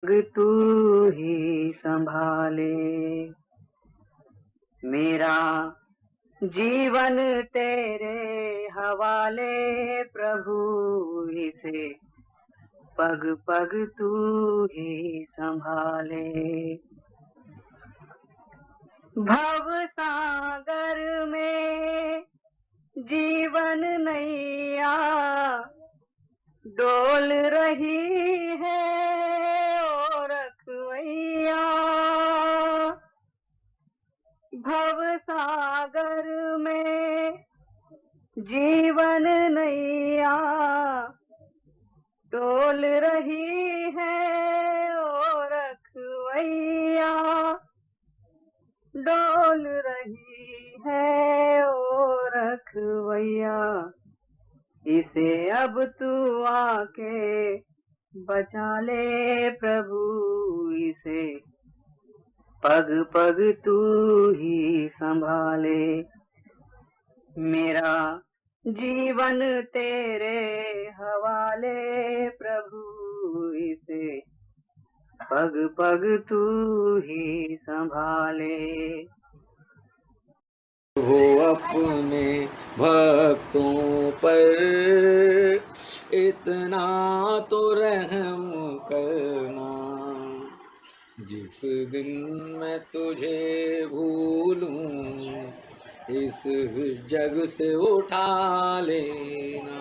तू ही संभाले। मेरा जीवन तेरे हवाले प्रभु, इसे पग पग तू ही संभाले। भव सागर में जीवन नैया डोल रही है ओ रखवैया। भव सागर में जीवन नैया डोल रही है ओ रखवैया, डोल रही है ओ रखवैया। इसे अब तू आके बचा ले प्रभु, इसे पग पग तू ही संभाले। मेरा जीवन तेरे हवाले प्रभु, इसे पग पग तू ही संभाले। वो अपने भक्तों पर इतना तो रहम करना, जिस दिन मैं तुझे भूलूं इस जग से उठा लेना।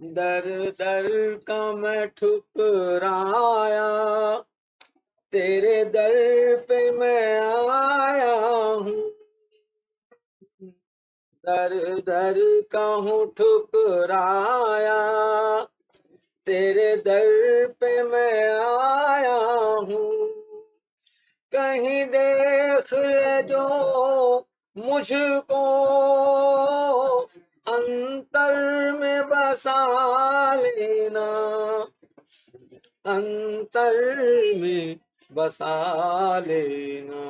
दर दर का मैं ठुकराया, तेरे दर पे मैं आया हूँ। दर दर का हूँ ठुकराया, तेरे दर पे मैं आया हूँ। कहीं देख ले जो मुझको अंतर में बसा लेना, अंतर में बसा लेना।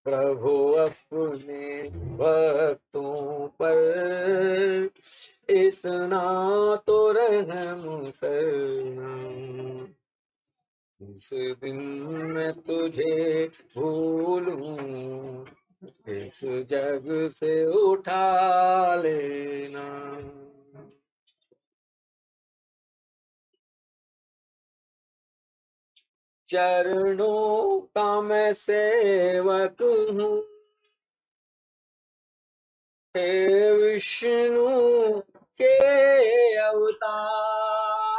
प्रभु अपने भक्तों पर इतना तो रहम करना, इस दिन मैं तुझे भूलूं इस जग से उठा लेना। चरणों का मैं सेवक हूँ, हे विष्णु के अवतार।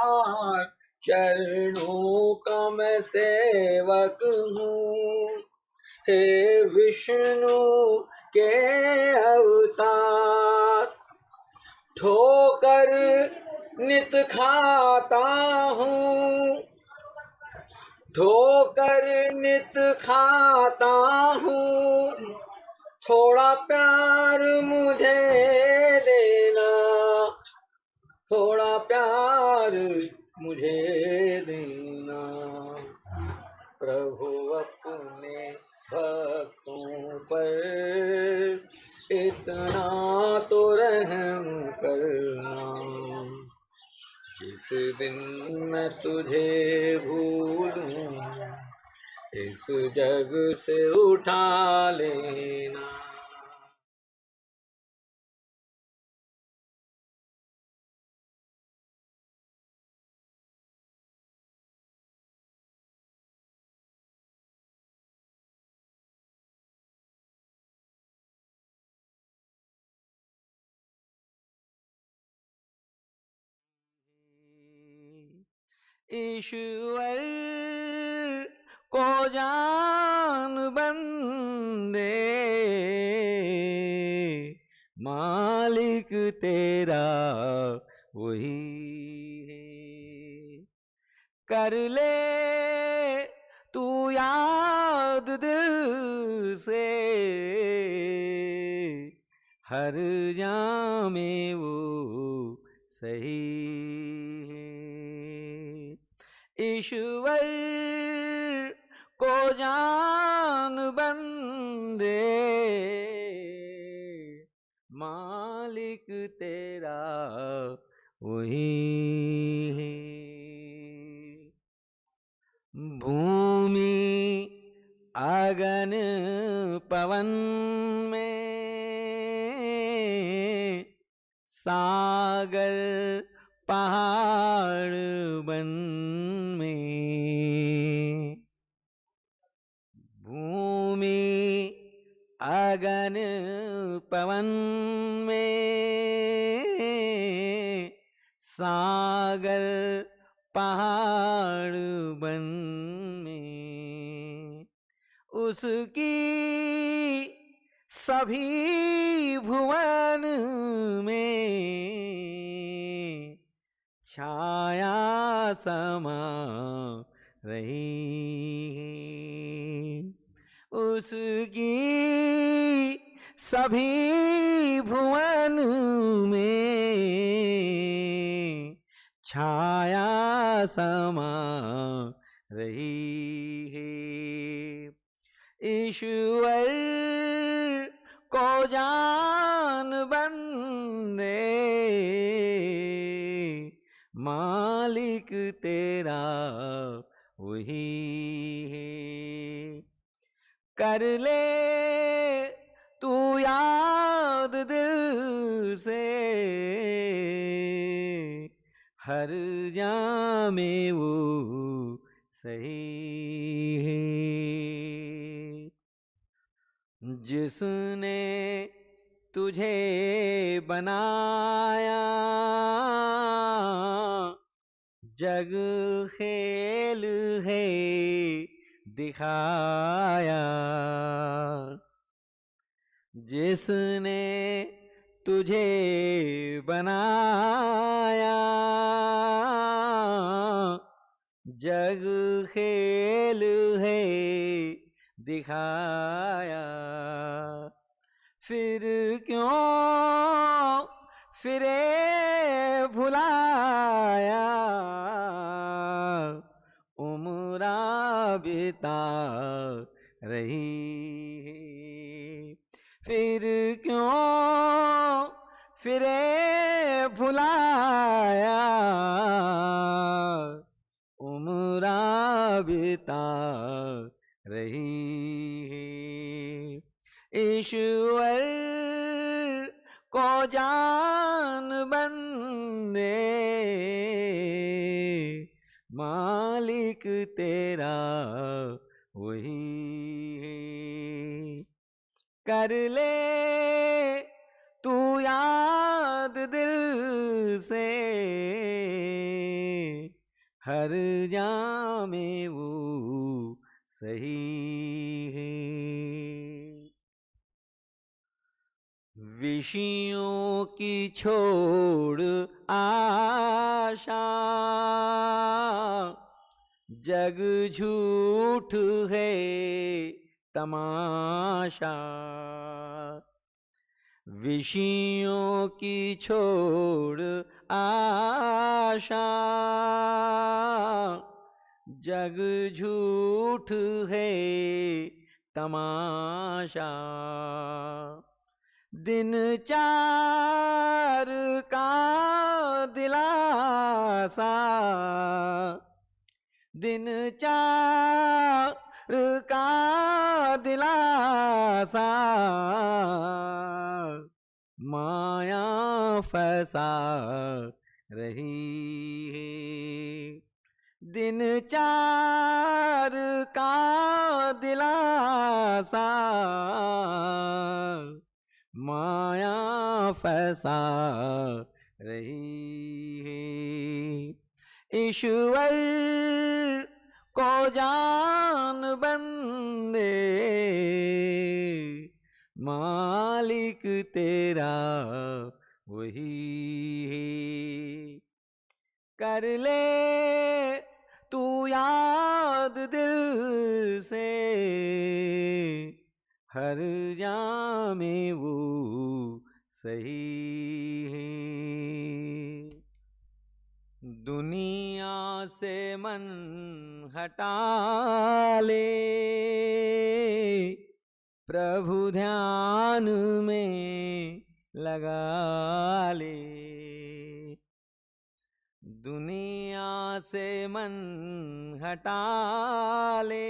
चरणों का मैं सेवक हूँ, हे विष्णु के अवतार। ठोकर नित खाता हूँ, ठोकर नित खाता हूँ। थोड़ा प्यार मुझे देना, थोड़ा प्यार मुझे देना। प्रभु अपने भक्तों पर इतना तो रहम करना, जिस दिन मैं तुझे भूलूं इस जग से उठा लेना। ईश्वर को जान बंदे, मालिक तेरा वही है। कर ले तू याद दिल से, हर जामे वो सही है। ईश्वर को जान बंदे, मालिक तेरा वही है। भूमि अगन पवन में, सागर पहाड़ वन में। भूमि अगन पवन में, सागर पहाड़ वन में। उसकी सभी भुवन में छाया समा रही है। उसकी सभी भुवन में छाया समा रही है। ईश्वर को जान बंदे, मालिक तेरा वही है। कर ले तू याद दिल से, हर जामे वो सही है। जिसने तुझे बनाया, जग खेल है दिखाया। जिसने तुझे बनाया, जग खेल है दिखाया। फिर क्यों फिरे भुलाया, उम्रा बिता रही है। फिर क्यों फिरे भुलाया, उम्रा बिता रही है। ईश्वर को जान बंदे, मालिक तेरा वही है। कर ले तू याद दिल से, हर जामे वो सही है। विषयों की छोड़ आशा, जग झूठ है तमाशा। विषयों की छोड़ आशा, जग झूठ है तमाशा। दिन चार का दिलासा, दिन चार का दिलासा, माया फंसा रही है। दिन चार का दिलासा, माया फंसा रही है। ईश्वर को जान बंदे, मालिक तेरा वही है। कर ले तू याद दिल से, हर जामे वो सही है। दुनिया से मन हटा ले, प्रभु ध्यान में लगा ले। दुनिया से मन हटा ले,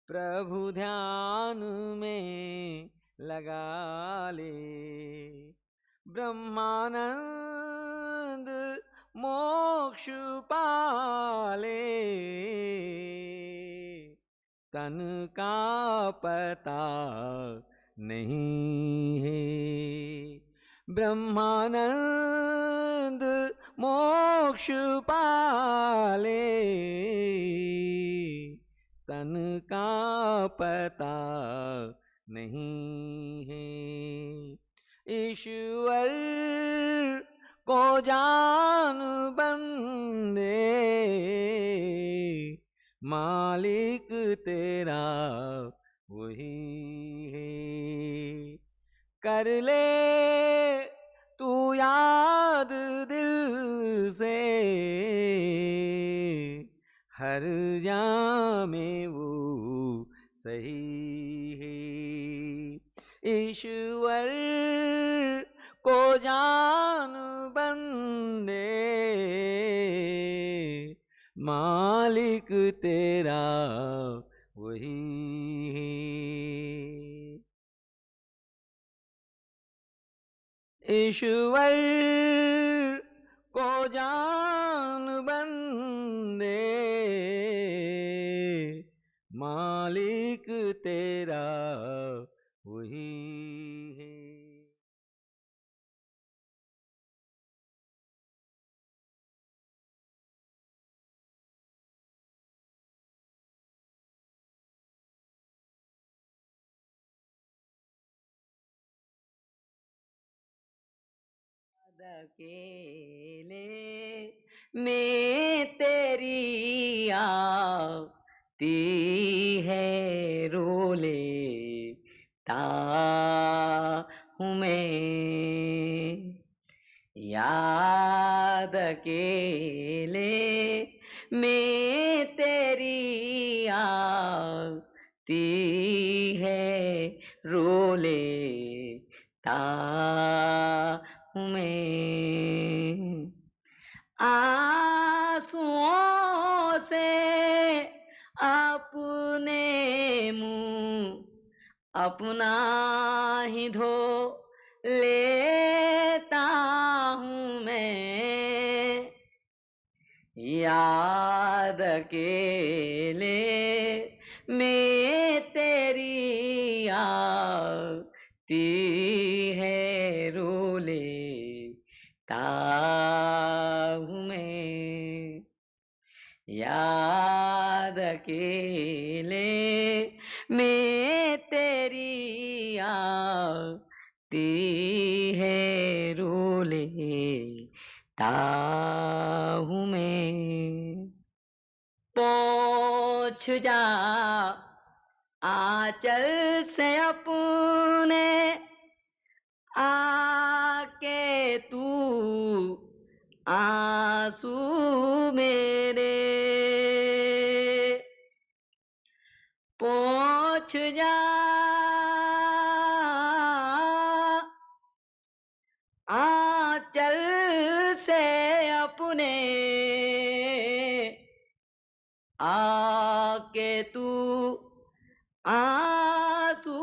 प्रभु ध्यान में लगा ले। ब्रह्मानंद मोक्ष पाले, तन का पता नहीं है। ब्रह्मानंद मोक्ष पाले, तन का पता नहीं है। ईश्वर को जान बंदे, मालिक तेरा वही है। कर ले तू याद दिल से, हर जामे वो सही है। ईश्वर को जान बंदे, मालिक तेरा वही है। ईश्वर को जान बंदे, मालिक तेरा वही है। अकेले में तेरी आती है रोले ता हूँ मैं। याद अकेले में तेरी आती है रोले ता हूँ मैं। आंसुओं से अपने मुंह अपना ही धो लेता हूँ मैं। याद अकेले में तेरी आती है रोले ता हूँ मैं। याद अकेले में तेरी आती है रोले ता हूँ मैं। पोंछ जा आंचल से अपने, आके तू आंसू मेरे पोंछ जा। आंचल से अपने, आके तू आंसू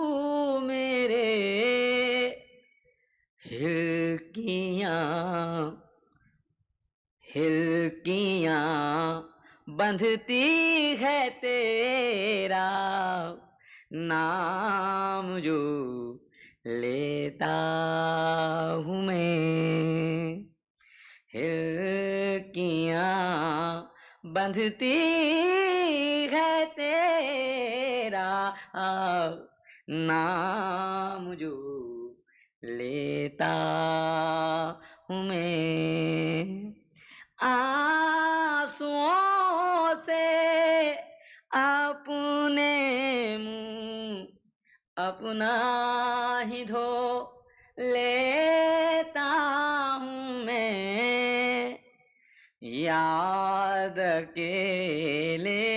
मेरे हिलकियाँ हिलकियाँ बंधती है तेरा नाम जो लेता हूँ मैं। हिलकियाँ बंधती है तेरा नाम जो लेता हूँ मैं। आंसुओं से अपने मुंह अपना ही धो लेता हूँ मैं। याद अकेले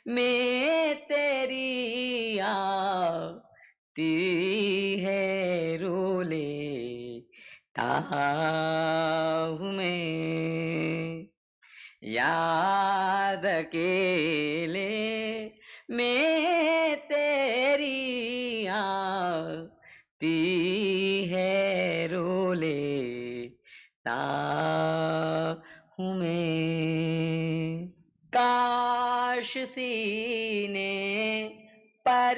में तेरी आती है रोले ताहू में याद अकेले में तेरी आती है रोले ताहू में। काश सीने पर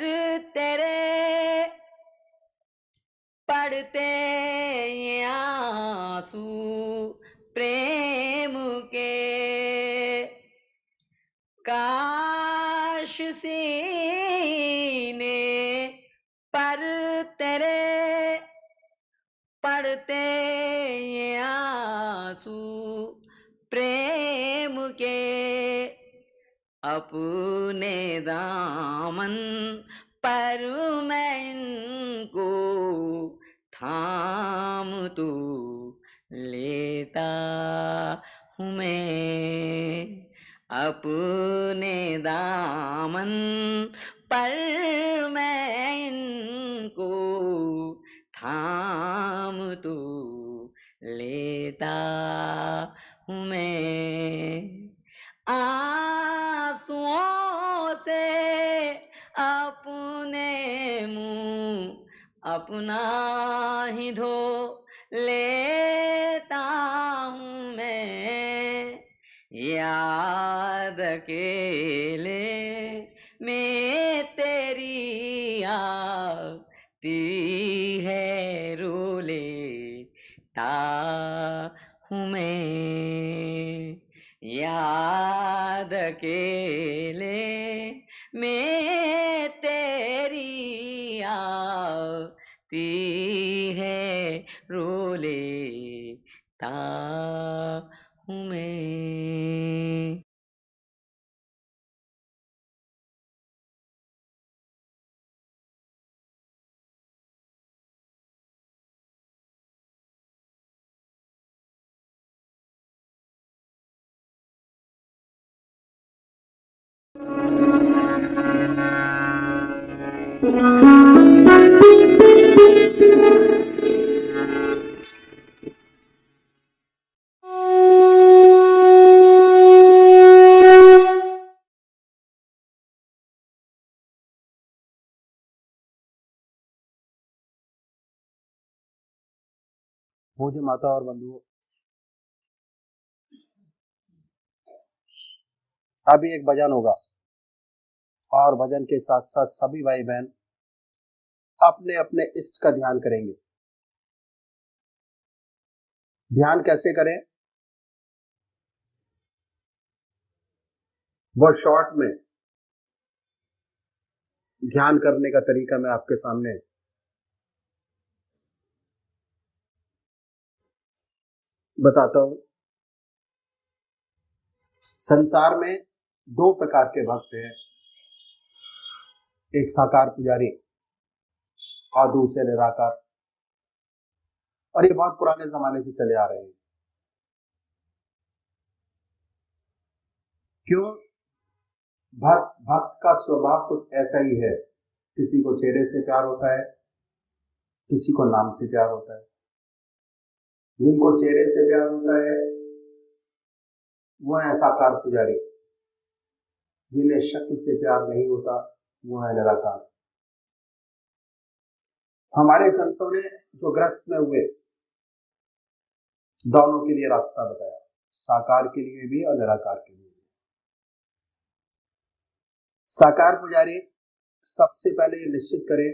तेरे पड़ते ये आंसू प्रेम के। काश सीने पर तेरे पड़ते ये आंसू प्रेम के। अपने दामन पर मैं इनको थाम तू लेता हूँ मैं। अपने दामन पर मैं इनको थाम तू लेता हूँ मैं। आंसुओं से अपने मुंह अपना ही धो लेता हूँ मैं। याद अकेले में तेरी आती है रोले हूँ मैं। याद अकेले में तेरी आती है रोले हूँ मैं। पूज्य माता और बंधुओं, अभी एक भजन होगा और भजन के साथ साथ सभी भाई बहन अपने अपने इष्ट का ध्यान करेंगे। ध्यान कैसे करें वो शॉर्ट में ध्यान करने का तरीका मैं आपके सामने बताता हूं। संसार में दो प्रकार के भक्त हैं, एक साकार पुजारी और दूसरे निराकार, और ये बहुत पुराने जमाने से चले आ रहे हैं। क्यों? भक्त का स्वभाव कुछ ऐसा ही है, किसी को चेहरे से प्यार होता है, किसी को नाम से प्यार होता है। जिनको चेहरे से प्यार होता है वो है साकार पुजारी, जिन्हें शक्ल से प्यार नहीं होता वो है निराकार। हमारे संतों ने जो ग्रस्त में हुए दोनों के लिए रास्ता बताया, साकार के लिए भी और निराकार के लिए भी। साकार पुजारी सबसे पहले निश्चित करे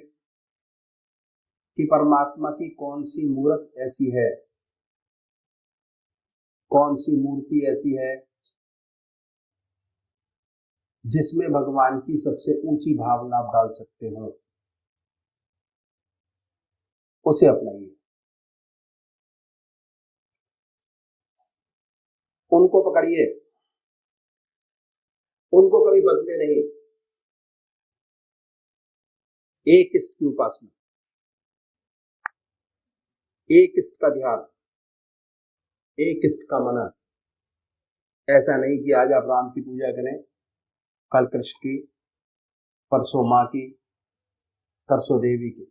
कि परमात्मा की कौन सी मूर्त ऐसी है, कौन सी मूर्ति ऐसी है जिसमें भगवान की सबसे ऊंची भावना आप डाल सकते हो, उसे अपनाइए। उनको पकड़िए, उनको कभी बदले नहीं। एक इष्ट की उपासना, एक इष्ट का ध्यान, एक इष्ट का मनन। ऐसा नहीं कि आज आप राम की पूजा करें, कल कृष्ण की, परसों माँ की, परसों देवी की।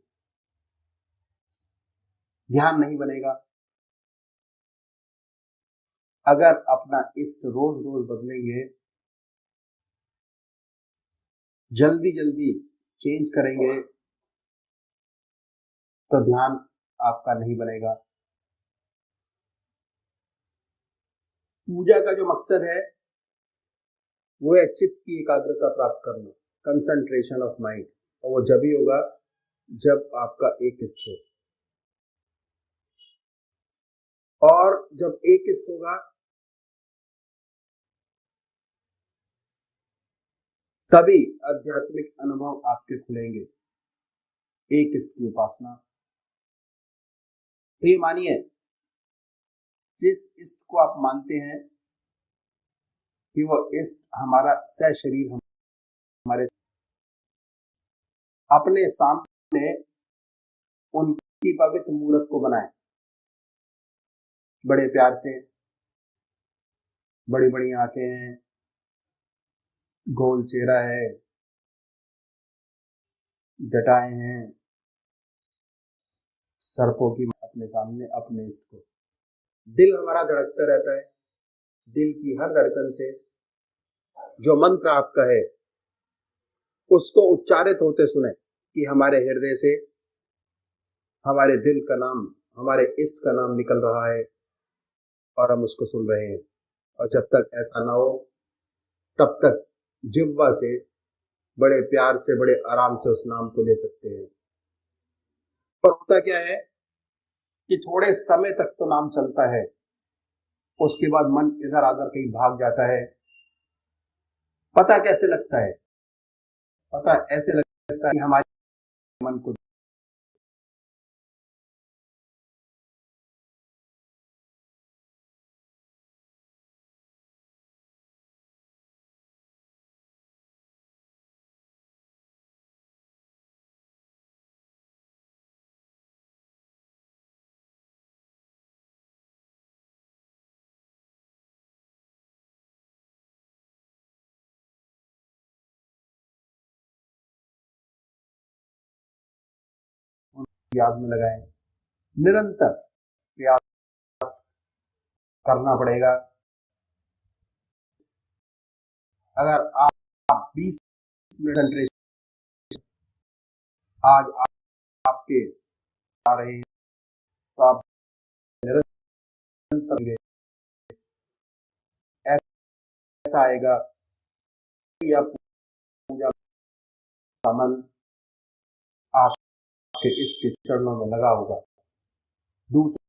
ध्यान नहीं बनेगा, अगर अपना इष्ट रोज रोज बदलेंगे, जल्दी जल्दी चेंज करेंगे, तो ध्यान आपका नहीं बनेगा। पूजा का जो मकसद है वो है चित्त की एकाग्रता प्राप्त करना, कंसंट्रेशन ऑफ माइंड, और वो जब ही होगा जब आपका एक इष्ट हो। और जब एक इष्ट होगा तभी आध्यात्मिक अनुभव आपके खुलेंगे। एक इष्ट की उपासना, तो ये मानिए जिस इष्ट को आप मानते हैं कि वो इष्ट हमारा सह शरीर हमारे अपने सामने उनकी पवित्र मूर्त को बनाए, बड़े प्यार से, बड़ी बड़ी आंखें हैं, गोल चेहरा है, जटाएं हैं, सर्पों की अपने सामने अपने इष्ट को। दिल हमारा धड़कता रहता है, दिल की हर धड़कन से जो मंत्र आपका है उसको उच्चारित होते सुने कि हमारे हृदय से हमारे दिल का नाम, हमारे इष्ट का नाम निकल रहा है और हम उसको सुन रहे हैं। और जब तक ऐसा ना हो तब तक जिह्वा से बड़े प्यार से, बड़े आराम से उस नाम को ले सकते हैं। पर होता क्या है कि थोड़े समय तक तो नाम चलता है, उसके बाद मन इधर आकर कहीं भाग जाता है। पता कैसे लगता है? पता ऐसे लगता है कि हमारे मन को याद में लगाएं। निरंतर प्रयास करना पड़ेगा। अगर आप 20 मिनट कंसंट्रेशन आज आपके आ रहे हैं तो आप निरंतर ऐसा आएगा कि आप पूजा का मन आपके इष्ट चरणों में लगा होगा। दूसरा,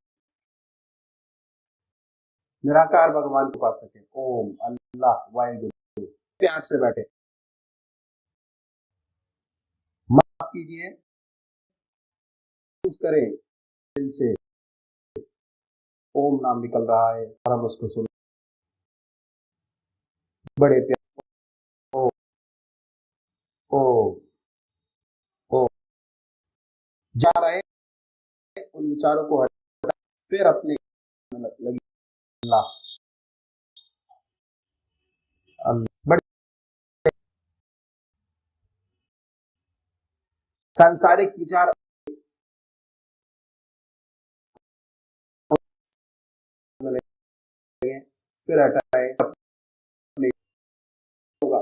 निराकार भगवान को पा सके। ओम, अल्लाह, वाहिगुरु, प्यार से बैठे, माफ कीजिए, करें दिल से ओम नाम निकल रहा है और हम उसको सुन बड़े प्यार। ओ ओ ओ जा रहे उन विचारों को हटा, फिर अपने लगी अल्लाह बड़े सांसारिक विचार फिर हटाए, होगा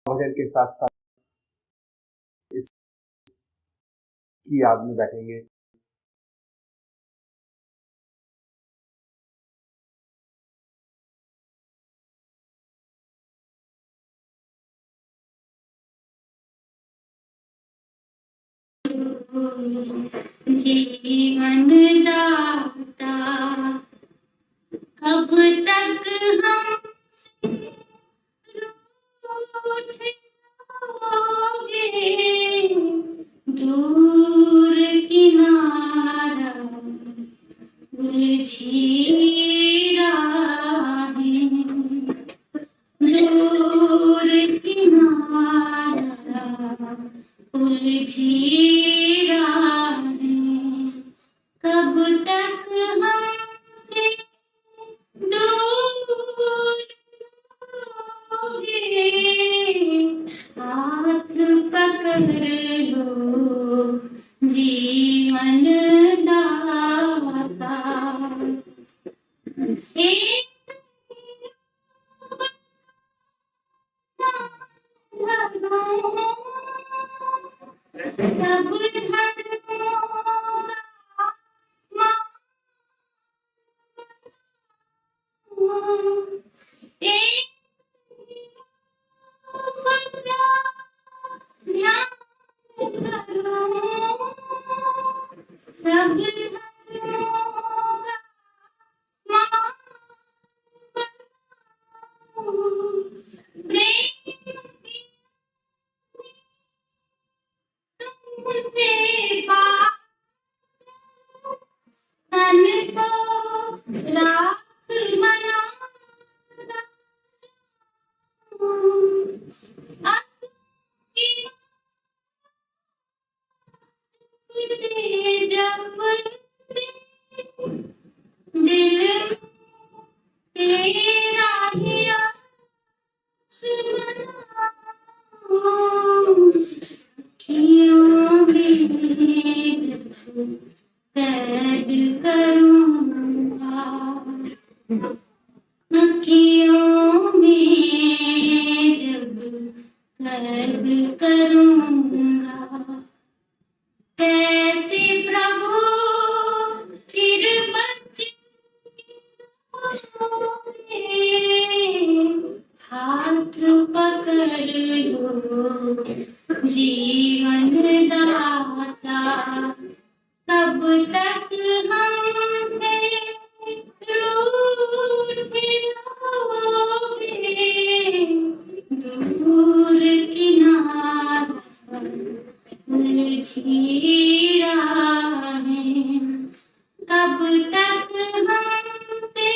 भजन के साथ साथ इसकी याद में बैठेंगे। जीवन दाता कब तक हमसे रूठे रहोगे, दूर किनारा उलझी राहें, दूर किनारा उलझी राहें, कब तक हमसे दूर एक बचा ध्यान करो, सब धर्मों का प्रेम की तुमसे बात तन को राख मना दिल तेरा ही आसमां, अखियों में कैद करूँगा, अखियों में जब कैद करूँगा, कैसे प्रभु फिर बचेंगे, हाथ पकड़ लो जीवन दाता, कब तक हमसे रूठ रहोगे, दूर किनारा पर उलझी राहें, कब तक हमसे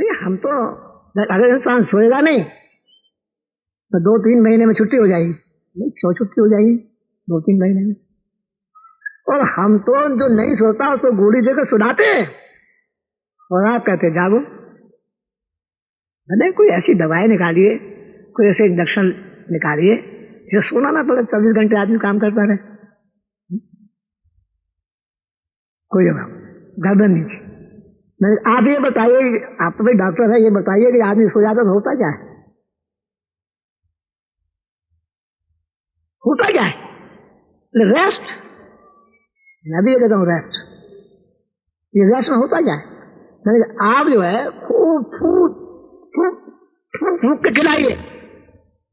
तो हम तो अगर इंसान सोएगा नहीं तो 2-3 महीने में छुट्टी हो जाएगी, नहीं 100 छुट्टी हो जाएगी 2-3 महीने में। और हम तो जो नहीं सोता उसको गोली देकर सुलाते हैं और आप कहते जागो। नहीं, कोई ऐसी दवाएं निकालिए, कोई ऐसे इंजेक्शन निकालिए जो सोना ना पड़े, 24 घंटे आदमी काम करता रहे। कोई जवाब गर्दन नीचे। नहीं, आप ये बताइए, आप तो भाई डॉक्टर है, ये बताइए कि आदमी सो जाता तो होता क्या है? होता क्या है? रेस्ट। मैं भी ये कहता हूँ रेस्ट। ये रेस्ट में होता क्या है? नहीं, आप जो है खूब फूक फूक के खिलाइए,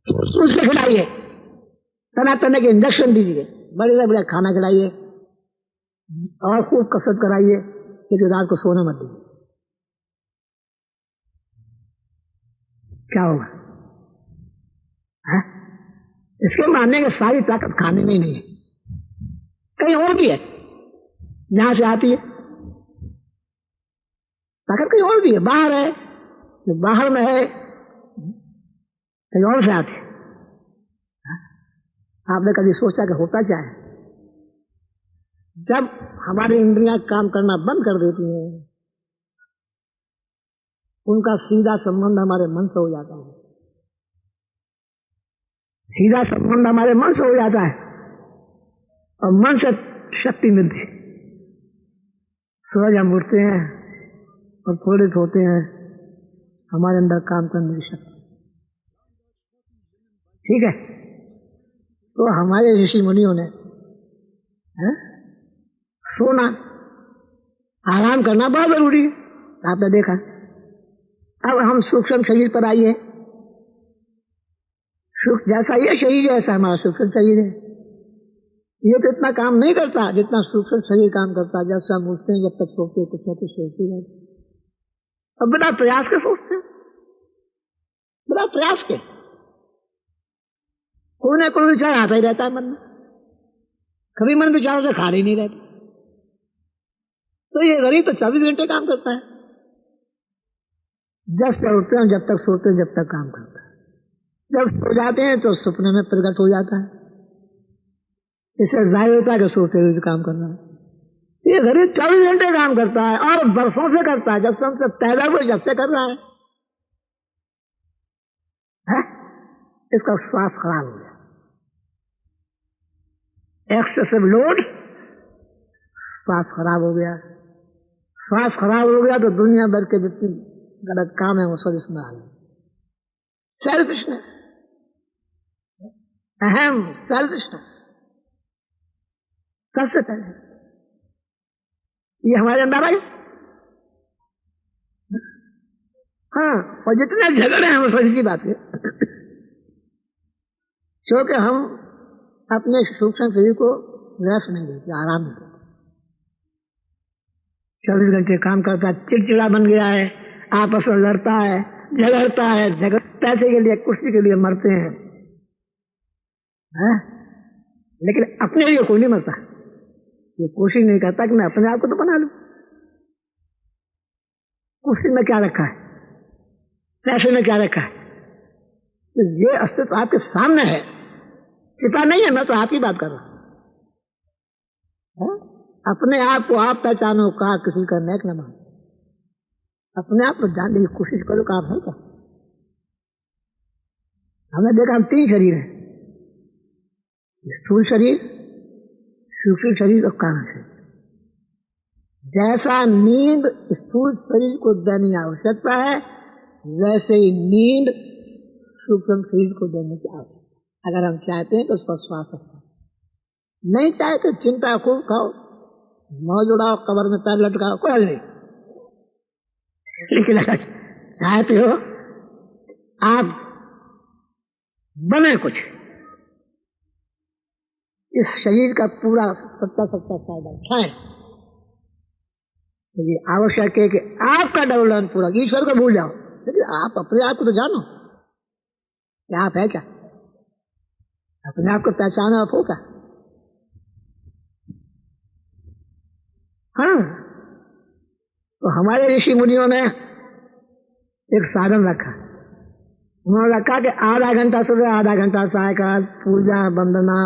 उसके खिलाइए, तरह तरह के इंजेक्शन दीजिए, बड़े बड़े खाना खिलाइए और खूब कसरत कराइए, लेकिन रात को सोने मत दीजिए। क्या होगा? है? इसके मानने की सारी ताकत खाने में ही नहीं है, कहीं और भी है, जहां से आती है ताकत, कहीं और भी है, बाहर है, जो बाहर में है कहीं और से आती है। आपने कभी सोचा कि होता क्या है? जब हमारी इंद्रियां काम करना बंद कर देती हैं, उनका सीधा संबंध हमारे मन से हो जाता है, सीधा संबंध हमारे मन से हो जाता है और मन से शक्ति मिलती है। सूरज हम उठते हैं और प्रेरित होते हैं, हमारे अंदर काम करने की शक्ति, ठीक है। तो हमारे ऋषि मुनियों ने सोना आराम करना बहुत जरूरी है, आपने देखा। अब हम सूक्ष्म शरीर पर आइए, जैसा ये शरीर है ऐसा हमारा सूक्ष्म शरीर है। ये तो इतना काम नहीं करता जितना सूक्ष्म शरीर काम करता। जब से हम उठते हैं जब तक सोचते हैं, कुछ ना कुछ सोचते रहते, अब बिना प्रयास के सोचते हैं, बिना प्रयास के कोई ना कोई विचार आता ही रहता है मन में, कभी मन विचारों से खाली नहीं रहता। तो ये गरीब तो 24 घंटे काम करता है, जब से उठते हैं जब तक सोते हैं जब तक काम करता है। जब सो जाते हैं तो सपने में प्रकट हो जाता है, इससे जाहिर होता है कि सोते हुए काम करना है। ये गरीब 24 घंटे काम करता है और बरसों से करता है, जब से हमसे पैदा हुए जब से कर रहा है। इसका श्वास खराब हो गया, एक्सेसिव लोड, श्वास खराब हो गया। श्वास खराब हो गया तो दुनिया भर के जितने गलत काम है वो सब इसमें आ गए। सेल्फिशनेस, अहम सेल्फिशनेस सबसे पहले ये हमारे अंदर आए। हाँ, और जितने झगड़े हैं वो सही की बात है, क्योंकि हम अपने सूक्ष्म शरीर को रेस्ट नहीं देते, आराम नहीं देते। 24 घंटे काम करता है, चिड़चिड़ा बन गया है, आपस में लड़ता है, झगड़ता है, पैसे के लिए कुर्सी के लिए मरते हैं, लेकिन अपने लिए कोई नहीं मरता। ये कोशिश नहीं करता कि मैं अपने आप को तो बना लूं। कुर्सी में क्या रखा है, पैसे में क्या रखा है? तो ये अस्तित्व आपके सामने है, छिपा नहीं है। मैं तो आपकी बात कर रहा हूं। अपने आप को आप पहचानो, कहा किसी का नेक न मानो। अपने आप को जानने की कोशिश करो कि आप है क्या। हमने देखा हम 3 शरीर हैं, स्थूल शरीर, सूक्ष्म शरीर और कारण शरीर। जैसा नींद स्थूल शरीर को देने की आवश्यकता है, वैसे ही नींद सूक्ष्म शरीर को देने की आवश्यकता है। अगर हम चाहते हैं तो उस पर श्वास रखें, नहीं चाहते चिंता खूब खाओ, मौज उड़ाओ, कब्र में पैर लटकाओ, कोई नहीं। लेकिन अगर चाहते हो आप बने कुछ, इस शरीर का पूरा सत्ता फायदा उठाएं, तो ये आवश्यक है कि आपका डेवलपमेंट पूरा, ईश्वर को भूल जाओ, लेकिन आप अपने आप को तो जानो कि आप है क्या। अपने आप को पहचानो, आप हो क्या। हाँ, तो हमारे ऋषि मुनियों ने एक साधन रखा। उन्होंने रखा कि आधा घंटा सुबह, आधा घंटा सायकाल पूजा वंदना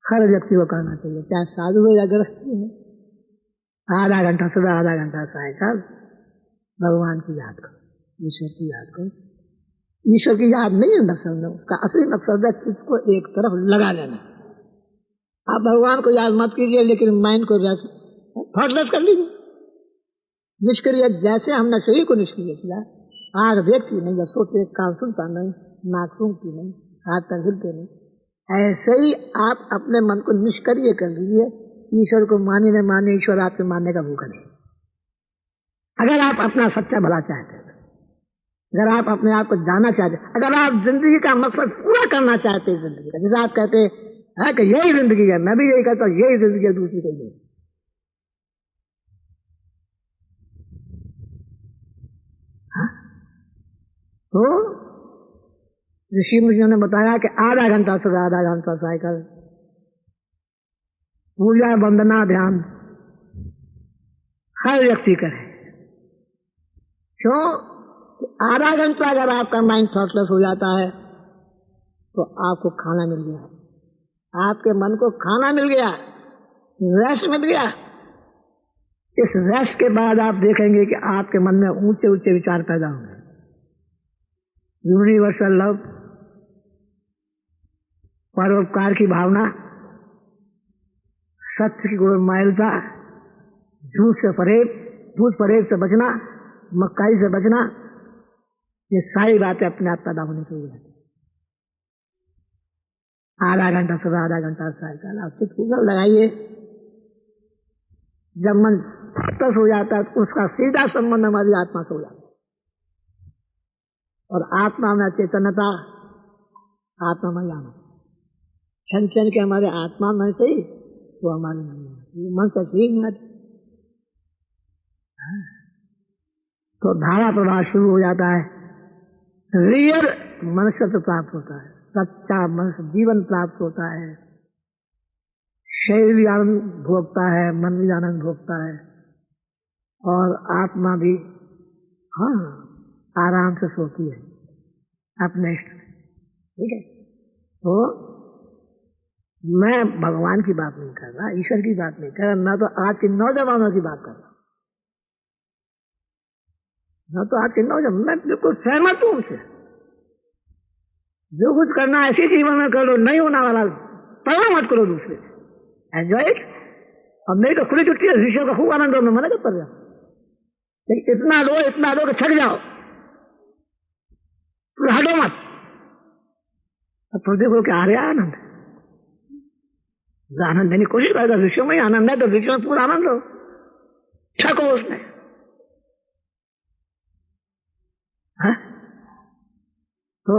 हर व्यक्ति को करना चाहिए, चाहे साधु हो या गृहस्थी है। आधा घंटा सुबह, आधा घंटा सायकाल भगवान की याद करो, ईश्वर की याद करो। ईश्वर की याद नहीं है मकसद, उसका असली मकसद है चित्त को एक तरफ लगा लेना। आप भगवान को याद मत कीजिए, लेकिन माइंड को थॉटलेस कर लीजिए, निष्क्रिय। जैसे हमने शरीर को निष्क्रिय किया, आँख देखती नहीं, जब सोते कान सुनता नहीं, नाक सूंघती नहीं, हाथ पैर हिलते नहीं, ऐसे ही आप अपने मन को निष्क्रिय कर लीजिए। ईश्वर को माने न माने, ईश्वर आपके मानने का भूखा नहीं। अगर आप अपना सच्चा भला चाहते हैं, अगर आप अपने आप को जानना चाहते, अगर आप जिंदगी का मकसद पूरा करना चाहते हैं, जिंदगी का, जैसे आप कहते हैं कि यही जिंदगी है, मैं भी यही कहता हूँ, यही जिंदगी है, दूसरी कोई नहीं। तो ऋषि मुनियों ने बताया कि आधा घंटा सुबह, आधा घंटा साइकिल, पूजा वंदना ध्यान हर व्यक्ति करे। क्यों? आधा घंटा अगर आपका माइंड थॉटलेस हो जाता है तो आपको खाना मिल गया, आपके मन को खाना मिल गया, रेस्ट मिल गया। इस रेस्ट के बाद आप देखेंगे कि आपके मन में ऊंचे ऊंचे विचार पैदा होंगे। यूनिवर्सल लव, परोपकार की भावना, सत्य की गुणमाइलता, झूठ से परहेज, झूठ परहेज से बचना, मक्कारी से बचना, ये सारी बातें अपने आप पैदा होने शुरू होती। आधा घंटा सुबह, आधा घंटा सायकाल आप चित्त लगाइए। जब मन तस हो जाता है तो उसका सीधा संबंध हमारी आत्मा से हो जाता है, और आत्मा में चेतनता, आत्मा में जाना, क्षण क्षण के हमारे आत्मा में से ही वो हमारे मन से ठीक नहीं आती, तो धारा प्रवाह शुरू हो जाता है। रियल मनुष्य तो प्राप्त होता है, सच्चा मनुष्य जीवन प्राप्त होता है, शरीर भी आनंद भोगता है, मन भी आनंद भोगता है, और आत्मा भी हाँ आराम से सोती है अपने इष्ट। ठीक है, तो मैं भगवान की बात नहीं कर रहा, ईश्वर की बात नहीं कर रहा, ना तो आज के नौजवानों की बात कर रहा, ना तो आज के नौजवान। मैं बिल्कुल सहमत हूं उनसे, जो कुछ करना ऐसे जीवन में करो, नहीं होना वाला पढ़ा मत करो, दूसरे एंजॉय इट। और नहीं तो खुली छुट्टी है, विषयों का खूब आनंद लो, मैं मना कर रहा हूं, लेकिन इतना दो कि थक जाओ, हटो मत। अब तो देखो कि आ रहा आनंद, आनंद देने की कोशिश करेगा, विषयों में ही आनंद है तो विषयों में पूरा आनंद लो, छको उसमें। हाँ? तो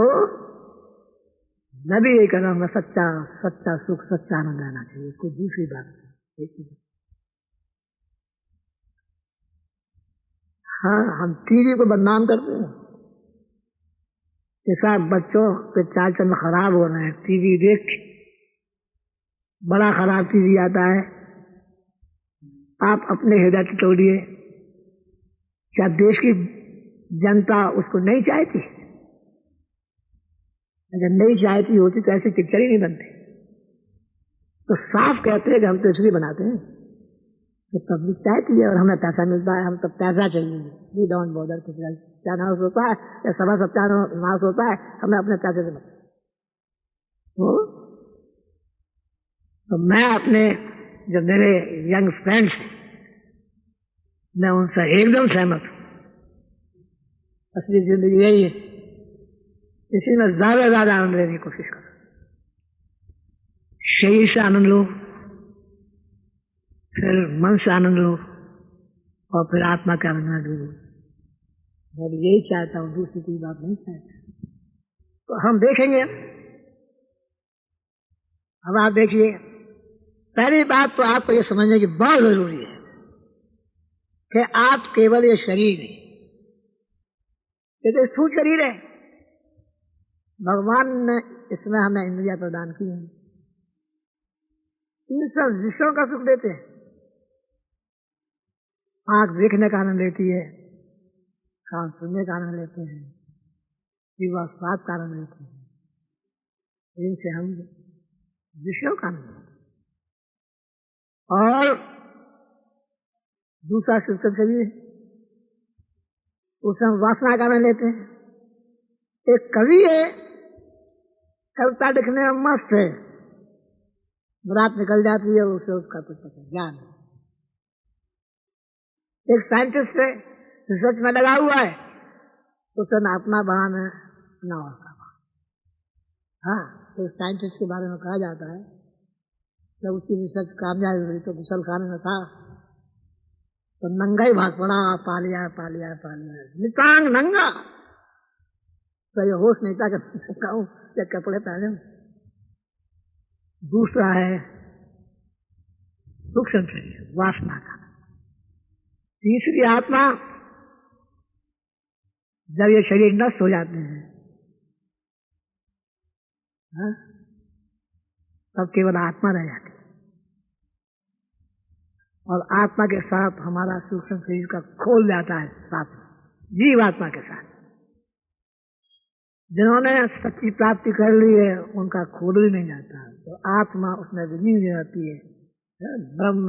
मैं भी यही कह रहा हूँ, सच्चा सच्चा सुख, सच्चा आनंद रहना चाहिए, कोई दूसरी बात नहीं। हाँ, हम टीवी को बदनाम करते हैं कि साहब बच्चों के चाल चलन खराब हो रहे हैं, टीवी देख के बड़ा खराब टीवी आता है। आप अपने हृदय से तोड़िए, क्या देश की जनता उसको नहीं चाहती? अगर नहीं चाहती होती तो ऐसी पिक्चर ही नहीं बनती। तो साफ कहते हैं कि हम तो इसलिए बनाते हैं कि पब्लिक चाहती है और हमें पैसा मिलता है, हम तो पैसा चाहिए, वी डोंट बॉदर कि क्या नाश होता है या सभा सत्यानाश होता है, हमें अपने पैसे से मतलब। तो मैं अपने जो मेरे यंग फ्रेंड्स हैं, मैं उनसे एकदम सहमत हूँ। असली जिंदगी यही है, इसी में ज्यादा ज्यादा आनंद लेने की कोशिश करो। शरीर से आनंद लो, फिर मन से आनंद लो, और फिर आत्मा के आनंद में डूबो। मैं यही चाहता हूँ, दूसरी कोई बात नहीं चाहता। तो हम देखेंगे। अब आप देखिए, पहली बात तो आपको ये समझने की बहुत जरूरी है कि आप केवल ये शरीर नहीं, ये तो स्थूल शरीर है, भगवान ने इसमें हमें इंद्रियां प्रदान की हैं, इन सब विषयों का सुख देते हैं। आंख देखने का आनंद लेती है, सांस सुनने का आनंद लेते हैं, जीवा स्वाद का आनंद लेते हैं, इनसे हम विषयों का आनंद लेते हैं। और दूसरा सूक्ष्म शरीर, उसमें हम वासना का आनंद लेते हैं। एक कवि है, कविता लिखने में मस्त है, रात निकल जाती है, उसे उसका कुछ पता ज्ञान है। एक साइंटिस्ट है, रिसर्च में लगा हुआ है, उसे न अपना बहान है न और का बहान। हाँ, तो साइंटिस्ट के बारे में कहा जाता है जब उसकी रिसर्च कामयाब हुई तो गुसल खाने में था तो नंगा ही भाग पड़ा, पा लिया पा लिया पा लिया, नितांग नंगा। तो ये होश नहीं था कि कहूं या कपड़े पहने। दूसरा है सूक्ष्म शरीर, वासना का। तीसरी आत्मा, जब ये शरीर नष्ट हो जाते हैं, हाँ? तब केवल आत्मा रह जाती है और आत्मा के साथ हमारा सूक्ष्म शरीर का खोल जाता है साथ में, जीव आत्मा के साथ। जिन्होंने सच्ची प्राप्ति कर ली है उनका खोल भी नहीं जाता, तो आत्मा उसमें विलीन हो जाती है। ब्रह्म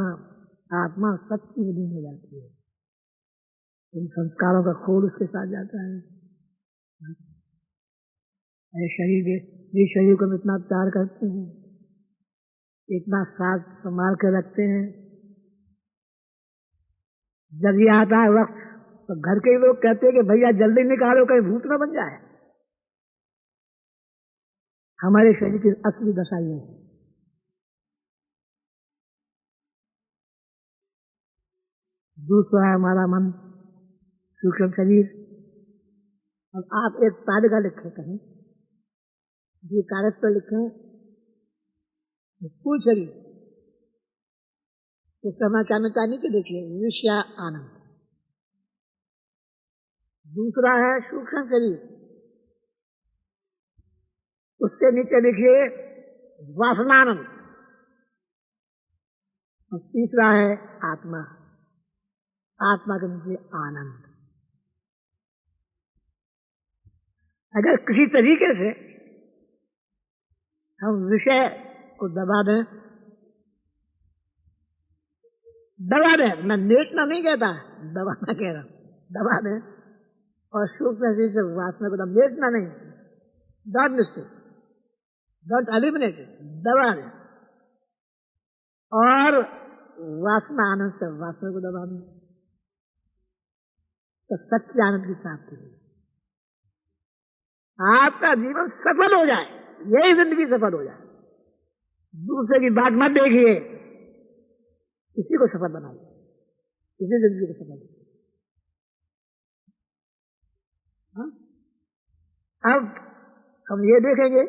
आत्मा सच्ची विलीन हो जाती है, इन संस्कारों का खोल उसके साथ जाता है। ये शरीर को हम इतना प्यार करते हैं, इतना साथ संभाल कर रखते हैं, जब ये आता है वक्त तो घर के लोग कहते हैं कि भैया जल्दी निकालो कहीं भूत न बन जाए। हमारे शरीर की असली दशा ये है। दूसरा है हमारा मन, सूक्ष्म शरीर। अब आप एक तालिका लिखे कहीं, जो कागज पर लिखे स्थूल शरीर, तो समाचार में क्या नीचे देखिए, विषय आनंद। दूसरा है सूक्ष्म शरीर, उसके नीचे लिखिए वासनानंद। और तीसरा है आत्मा, आत्मा के नीचे आनंद। अगर किसी तरीके से हम विषय को दबा दें, मैं नेटना नहीं कहता, दबाना कह रहा हूं, दबा दें, और सूक्ष्म शरीर से वासना को नेटना नहीं, डॉट मिस्टेक, डॉट एलिमिनेट, दबा दें, और वासना आनंद से वासना को दबा दें, तो सच्चे आनंद की प्राप्ति होगी। आपका जीवन सफल हो जाए, यही जिंदगी सफल हो जाए। दूसरे की बात मत देखिए, किसी को सफल बनाइए, किसी जिंदगी को सफल बनाइए। अब हम ये देखेंगे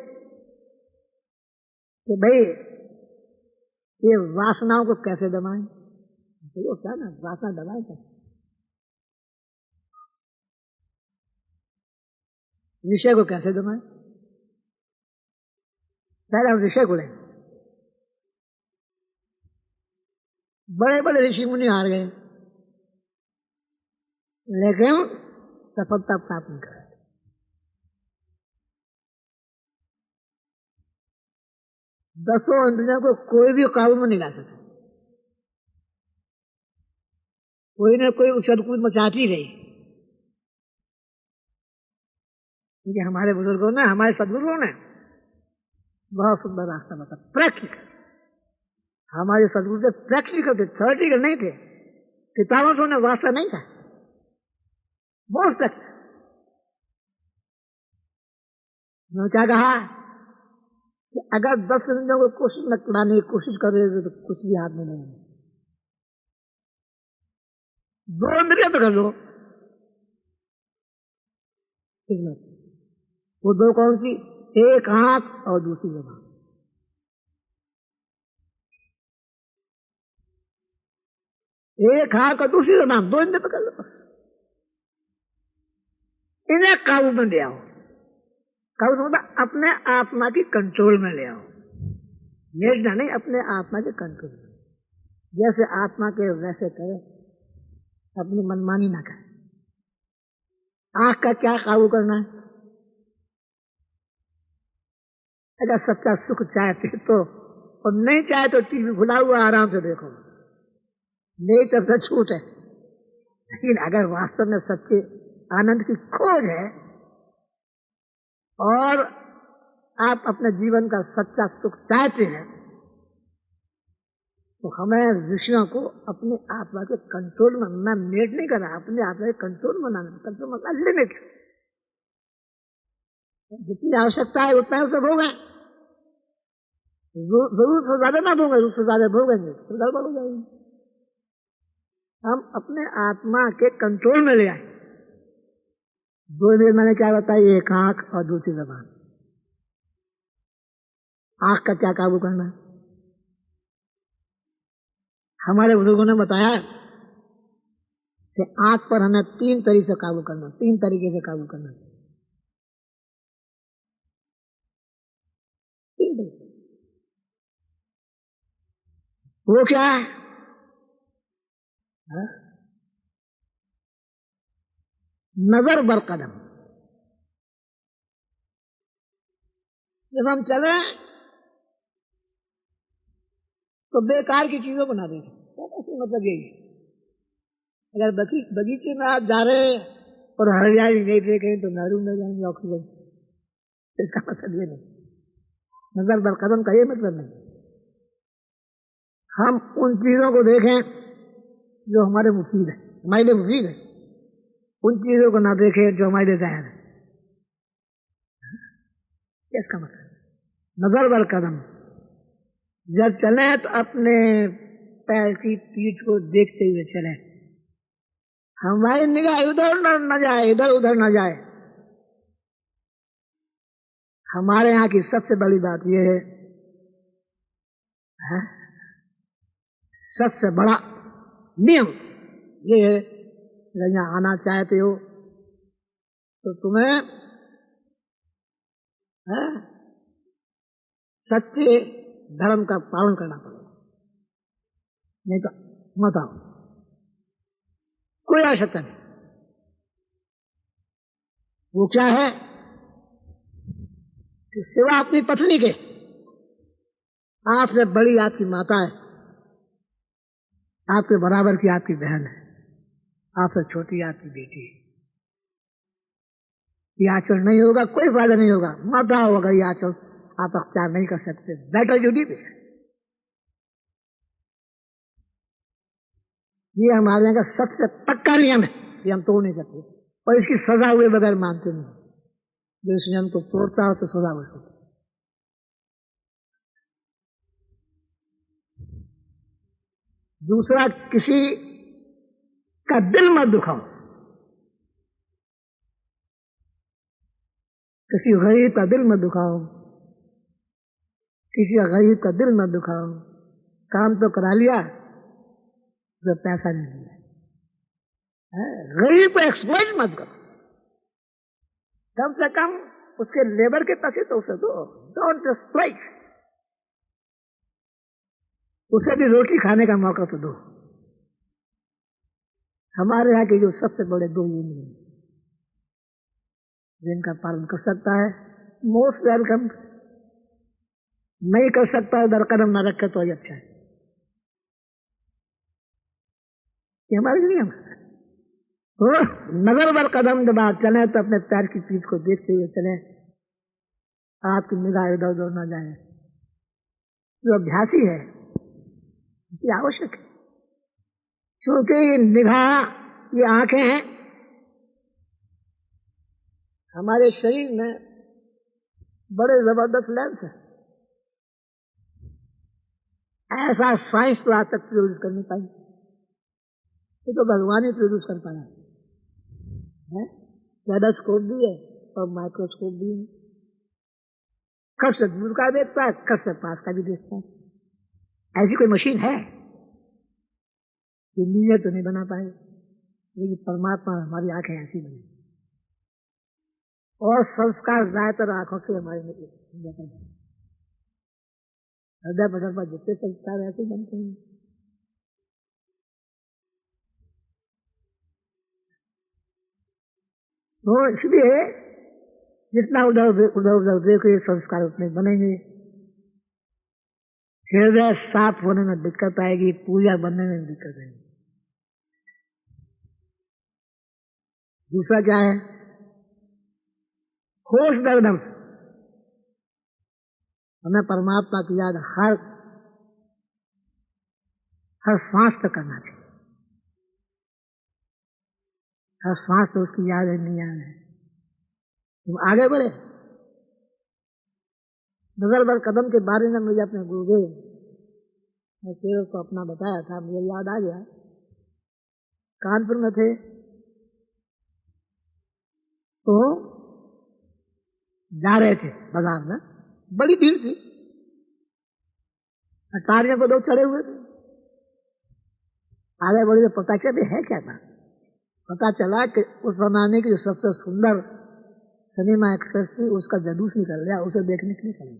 कि भाई ये वासनाओं को कैसे दबाएं। तो क्या ना, वासना दबाएं कैसे? विषय को कैसे दबाएं? पहले हम विषय को लें। बड़े बड़े ऋषि मुनि हार गए, लेकिन सफलता प्राप्त नहीं कर। दसों इंद्रियों को कोई भी काबू में नहीं ला सका, कोई न कोई उछल कूद मचाती रही। क्योंकि हमारे बुजुर्गों ने, हमारे सदगुरुओं ने बहुत सुंदर रास्ता बताया, प्रैक्टिकल। हमारे सदगुरु थे प्रैक्टिकल थे, थ्योरेटिकल नहीं थे। किताबों से उन्हें वास्ता नहीं था, बहुत तक। उन्होंने क्या कहा कि अगर 10 इंद्रियों को कोशिश न कराने की कोशिश करोगे तो कुछ भी हाथ में नहीं है। 2 इंद्रियां पकड़ लो, वो 2 कौन सी? एक आंख और दूसरी जबान। एक आंख और दूसरी जबान, 2 इंद्रियां पकड़ लो, इन्हें काबू में ले आओ। काबू मतलब अपने आत्मा की कंट्रोल में ले आओ, लेटना नहीं, अपने आत्मा के कंट्रोल में। जैसे आत्मा के वैसे करे, अपनी मनमानी ना करे। आंख का क्या काबू करना है? अगर सच्चा सुख चाहते तो, और नहीं चाहे तो टीवी खुला हुआ आराम से देखो, नहीं तरफ से छूट है। लेकिन अगर वास्तव में सच्चे आनंद की खोज है और आप अपने जीवन का सच्चा सुख चाहते हैं, तो हमें ऋषियों को अपने आत्मा के कंट्रोल में, मैं मेट नहीं कर रहा, अपने आत्मा के कंट्रोल में लाना। कंट्रोल मतलब लिमिट, जितनी आवश्यकता है उतना ही उसे भोगें, जरूरत से ज्यादा ना भोगें, जरूरत से ज्यादा भोगेंगे तो गड़बड़ हो जाएगी। हम अपने आत्मा के कंट्रोल में ले आए। दो देर मैंने क्या बताया, एक आंख और दूसरी जबान। आंख का क्या काबू करना है? हमारे बुजुर्गों ने बताया कि आंख पर हमें 3 तरीके से काबू करना, 3 तरीके से काबू करना। 3 तरीके। वो क्या है? नजर बर कदम। जब हम चले तो बेकार की चीजों को ना देखें। मतलब यही, अगर बगीचे में आप जा रहे हैं और हरियाली नहीं देखें तो महरूम नहीं जाएंगे ऑक्सीजन। इसका मतलब ये नहीं, नजर बर कदम का ये मतलब नहीं। हम उन चीजों को देखें जो हमारे मुफीद है, हमारे लिए मुफीद है। उन चीजों को ना देखें जो हमारे लिए जहर है। इसका मतलब नजर बर कदम। जब चले तो अपने पैर की पीठ को देखते हुए चले, हमारी निगाह इधर न जाए, इधर उधर न जाए। हमारे यहाँ की सबसे बड़ी बात यह है, सबसे बड़ा नियम ये है, अगर यहाँ आना चाहते हो तो तुम्हें सच्चे धर्म का पालन करना पड़ेगा, नहीं तो मत आओ। कोई आवश्यकता नहीं। वो क्या है कि सिवा अपनी पत्नी के आपसे बड़ी आपकी माता है, आपके बराबर की आपकी बहन है, आपसे छोटी आपकी बेटी है। ये आचरण नहीं होगा, कोई फायदा नहीं होगा। मत आओ अगर ये आचरण आप अख्तियार नहीं कर सकते। Better you leave it. ये हमारे यहाँ का सबसे पक्का नियम है, ये हम तोड़ नहीं सकते, और इसकी सजा हुए बगैर मानते नहीं। जो इस नियम को तोड़ता हो तो सजा हुई होती। दूसरा, किसी का दिल मत दुखाओ। किसी गरीब का दिल मत दुखाओ, किसी गरीब का दिल मत दुखाओ। काम तो करा लिया, जब पैसा नहीं दिया। गरीब को एक्सप्लॉइट मत करो, कम से कम उसके लेबर के पैसे तो उसे दो। Don't exploit. उसे भी रोटी खाने का मौका तो दो। हमारे यहाँ के जो सबसे बड़े 2 नियम जिनका पालन कर सकता है, मोस्ट वेलकम। नहीं कर सकता है, दर कदम न रखे तो ही अच्छा है। ये हमारे नियम है। तो नजर बर कदम जब आप चले तो अपने पैर की पीठ को देखते हुए चले, आपकी निगाह इधर उधर न जाए। जो अभ्यासी है ये आवश्यक है, क्योंकि ये निगाह, ये आंखें हैं, हमारे शरीर में बड़े जबरदस्त लेंस है। ऐसा साइंस तो आज तक प्रोड्यूस कर नहीं पाई, ये तो भगवान ही प्रोड्यूस कर पाया है। टेलीस्कोप भी है और माइक्रोस्कोप भी है। कब से दूर का देखता है, कब से पास का भी देखता है। ऐसी कोई मशीन है? इंजीनियर तो नहीं बना पाए, लेकिन परमात्मा हमारी आंखें ऐसी बनी, और संस्कार ज्यादातर आंखों से हमारे हृदय पटल पर जितने संस्कार ऐसे बनते हैं। तो इसलिए जितना उधर उधर देखिए संस्कार उतने बनेंगे। हृदय साफ होने में दिक्कत आएगी, पूजा बनने में दिक्कत आएगी। दूसरा क्या है? होश दर्दम, हमें परमात्मा की याद हर सांस तक करना चाहिए। हर सांस तो उसकी याद है, नहीं याद है। तुम आगे बढ़े। नजर बर कदम के बारे में मुझे अपने गुरुदेव ने केवल को अपना बताया था, मुझे याद आ गया। कानपुर में थे तो जा रहे थे बाजार में, बड़ी भीड़ थी, अटारियों को लोग चढ़े हुए थे। आगे बढ़े तो पता क्या है, क्या था? पता चला कि उस जमाने की जो सबसे सुंदर सिनेमा एक्ट्रेस थी, उसका जुलूस निकल गया, उसे देखने के लिए चले।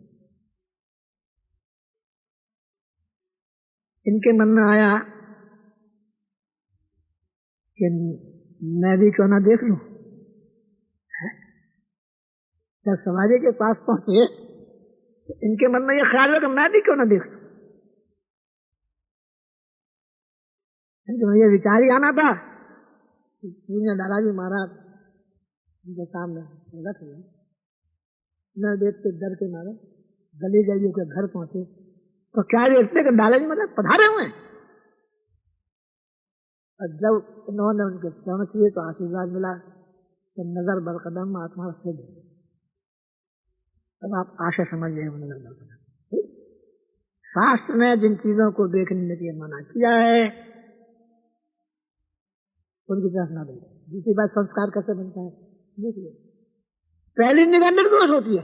इनके मन में आया कि मैं भी क्यों ना देख लूं। जब सवारी के पास पहुंचे तो इनके मन में यह ख्याल हुआ कि मैं भी क्यों ना देख लूं। मुझे विचार ही आना था। दादाजी महाराज उनके सामने प्रकट हुए। मैं देख के डर के मारे गली गली के घर पहुंचे तो क्या देखते कि दादाजी मतलब पधारे हुए। और जब उन्होंने उनके चरण किए तो आशीर्वाद मिला कि नजर बरकदम आत्मा सिद्ध। तब आप आशा समझिए नजर बरकदम। शास्त्र ने जिन चीजों को देखने के लिए मना किया है उनकी तरफ ना देखो। दूसरी बात, संस्कार कैसे बनता है देखिए। पहली निगाह निर्दोष होती है,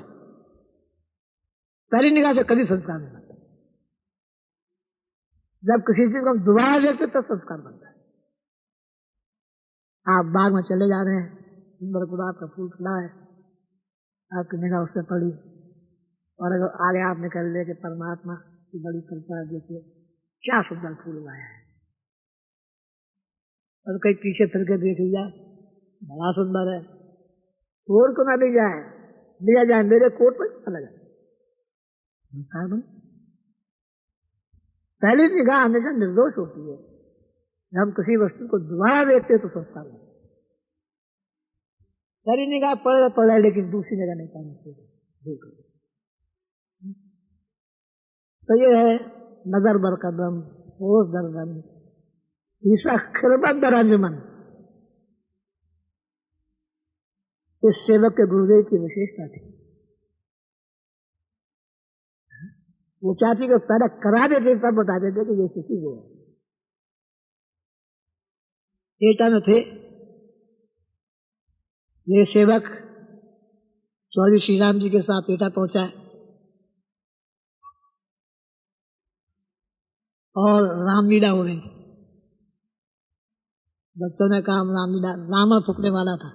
पहली निगाह से कभी संस्कार नहीं बनता। जब किसी चीज को हम दोबारा देखते तब संस्कार बनता है। आप बाग में चले जा रहे हैं, सुंदर गुलाब का फूल खिला है, आपकी निगाह उससे पड़ी और अगर आगे आप निकल ले कि परमात्मा की बड़ी कृपा, देखिए क्या सुंदर फूल उगाया है। और कहीं पीछे फिर के देख लिया, बड़ा सुंदर है, कोट को ना लिया जाए मेरे कोट पर चला जाए। पहली निगाह हमेशा निर्दोष होती है। जब हम किसी वस्तु को दोबारा देखते तो संस्कार होता है। पहली निगाह पड़े लेकिन दूसरी निगाह नहीं पानी चाहिए। तो ये है नजर बर कदम, होश दर्दम, तीसरा खिलबत दरंजमन। इस सेवक के गुरुदेव की विशेषता थी। वो चाहती को पैदा करा देते तब बता देते कि ये किसी को एटा में थे। ये सेवक चौधरी श्री राम जी के साथ एटा पहुंचा और रामलीला हो रही। बच्चों ने कहा हम रामलीला, रावण फूकने वाला था,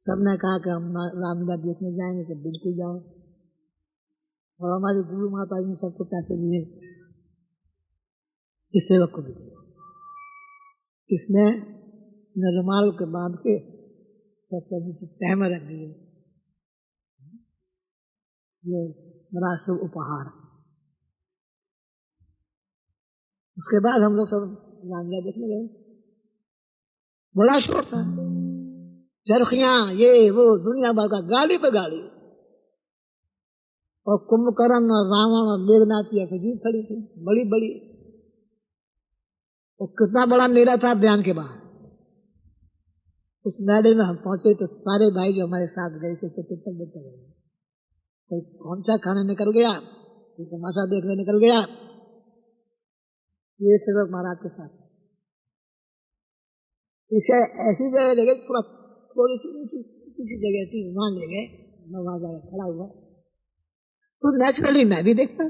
सबने कहा कि हम रामलीला देखने जाएंगे, तो बिल्कुल जाओ। और हमारी गुरु माता जी ने सबको पैसे दिए, इस सेवक को भी दिए। इसने रुमाल के बांध के सबसे नीचे तह में रख दिए। ये बड़ा शुभ उपहार। उसके बाद हम लोग सब रामलीला देखने गए। बड़ा शौक था, चरखियां ये वो दुनिया भर का, गाड़ी पे गाड़ी। और कुंभकर्ण और रावण और मेघनाथ की अजीब खड़ी थी, बड़ी बड़ी। और कितना बड़ा मेला था बयान के बाद। उस मेले में हम पहुंचे तो सारे भाई जो हमारे साथ गए थे पिक्चर देखते गए। कोई कौन सा खाने निकल गया, कोई तमाशा देखने निकल गया। ये सेवक महाराज के साथ इसे ऐसी जगह ले गए, थोड़ा थोड़ी सी जगह थी, वहां ले गए। मैं वहां जाकर खड़ा हुआ तो नेचुरली मैं भी देखता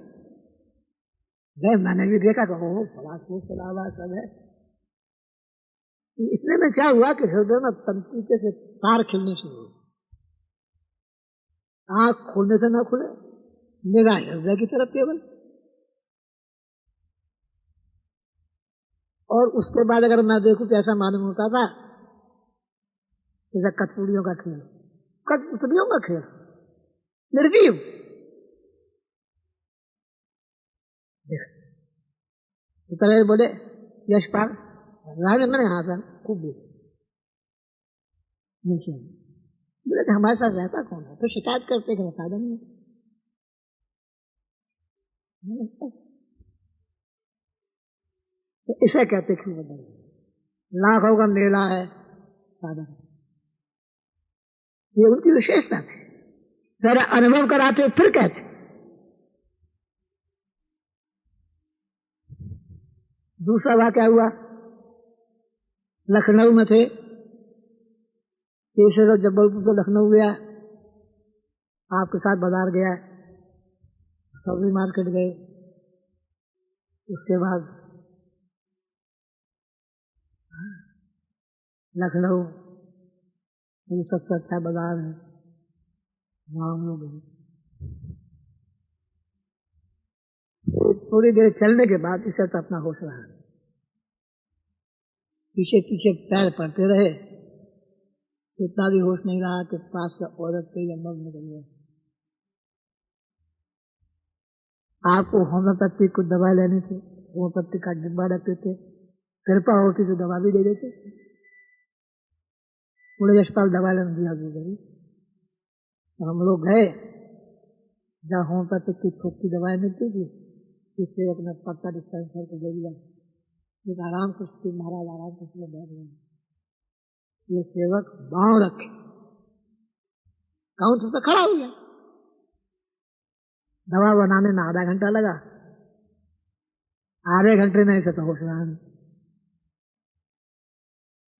गए। मैंने भी देखा कि बड़ा खूब चला हुआ सब है। इसमें में क्या हुआ कि हृदय में तंत्रिके से तार खिलने शुरू हुए। आंख खोलने से ना खुले, निगाह हृदय की तरफ केवल। और उसके बाद अगर मैं देखूं तो ऐसा मालूम होता था जैसे कठपुतलियों का खेल, कठपुतलियों का खेल, निर्जीव। देख तो तरह बोले यशपाल राज मैंने हासन खूब बोले कि हमारे साथ रहता कौन है, तो शिकायत करते कि साधन नहीं। तो इसे कहते खेल बदल, लाखों का मेला है साधन, ये उनकी विशेषता है। जरा अनुभव कराते फिर कहते। दूसरा वाक्य हुआ, लखनऊ में थे, तीसरे रोज जबलपुर से लखनऊ गया, आपके साथ बाजार गया, सब्जी मार्केट गए, उसके बाद लखनऊ सबसे अच्छा बाजार है, वहां हम लोग गए। थोड़ी देर चलने के बाद इसे तो अपना होश रहा, पीछे पीछे पैर पड़ते रहे, इतना भी होश नहीं रहा कि पास से औरत के या मर्द निकल गए। आपको होम्योपैथी कुछ दवा लेनी थी, होम्योपैथी का डिब्बा रखते थे, कृपा होती तो दवा भी दे देते। पूरे अस्पताल दवा लेने दिया गई, तो हम लोग गए जहाँ होम्योपैथी की छोटी दवाएं मिलती थी, इससे अपना पत्ता डिस्पेंसर को दे दिया। एक आराम से महाराज आराम से बैठ गए, ये सेवक बाँव रखे काउंटर पे खड़ा हो गया। दवा बनाने में आधा घंटा लगा, आधे घंटे में इसे तो होश रहा नहीं।